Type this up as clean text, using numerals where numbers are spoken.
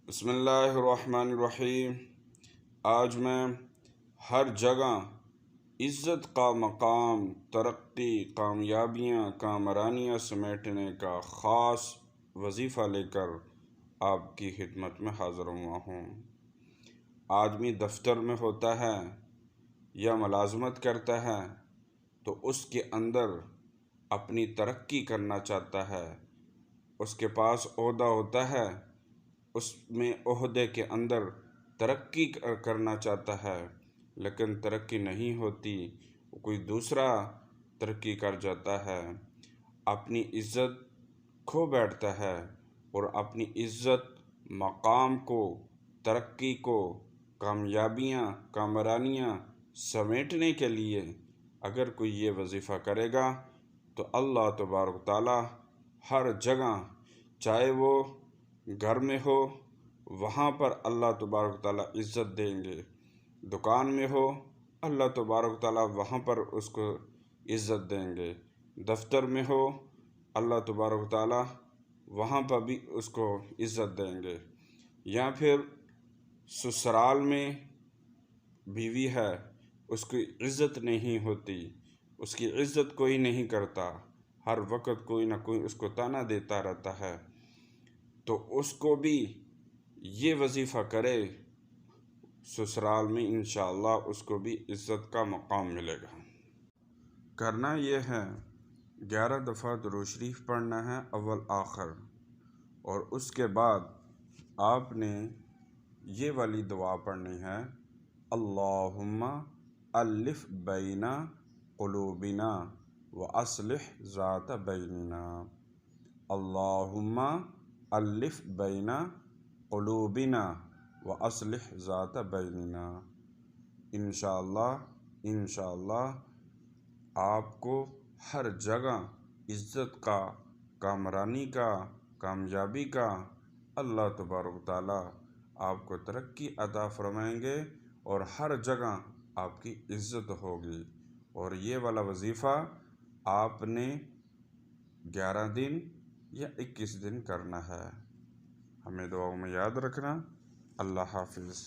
बिस्मिल्लाहिर्रहमानिर्रहीम। आज मैं हर जगह इज़्ज़त का मकाम, तरक्की, कामयाबियाँ, कामरानियाँ समेटने का ख़ास वजीफ़ा लेकर आपकी खिदमत में हाज़िर हुआ हूँ। आदमी दफ्तर में होता है या मुलाज़मत करता है तो उसके अंदर अपनी तरक्की करना चाहता है। उसके पास ओहदा होता है, उसमें ओहदे के अंदर तरक्की करना चाहता है, लेकिन तरक्की नहीं होती, कोई दूसरा तरक्की कर जाता है, अपनी इज़्ज़त खो बैठता है। और अपनी इज़्ज़त, मकाम को, तरक्की को, कामयाबियाँ, कामरानियाँ समेटने के लिए अगर कोई ये वजीफ़ा करेगा तो अल्लाह तबारक ताला हर जगह, चाहे वो घर में हो, वहाँ पर अल्लाह तबारक ताला इज़्ज़त देंगे। दुकान में हो, अल्लाह तबारक ताला वहाँ पर उसको इज़्ज़त देंगे। दफ्तर में हो, अल्लाह तबारक ताला वहाँ पर भी उसको इज़्ज़त देंगे। या फिर ससुराल में बीवी है, उसकी इज़्ज़त नहीं होती, उसकी इज़्ज़त कोई नहीं करता, हर वक्त कोई ना कोई उसको ताना देता रहता है, तो उसको भी ये वजीफ़ा करे, ससुराल में इंशाअल्लाह उसको भी इज़्ज़त का मकाम मिलेगा। करना ये है, 11 दफ़ा दुरूद शरीफ पढ़ना है अव्वल आखिर, और उसके बाद आपने ये वाली दुआ पढ़नी है, अल्लाहुम्मा अल्लिफ़ बैना क़ुलूबिना व अस्लिह ज़ात बैनिना। अल्लाहुम्मा अल्लिफ़ बैना क़ुलूबिना व अस्लिह ज़ात बैनिना। इंशाअल्लाह आपको हर जगह इज़्ज़त का, कामरानी का, कामयाबी का अल्लाह तबारक ताला आपको तरक्की अता फरमाएंगे और हर जगह आपकी इज़्ज़त होगी। और ये वाला वजीफ़ा आपने 11 दिन या 21 दिन करना है। हमें दुआओं में याद रखना। अल्लाह हाफिज़।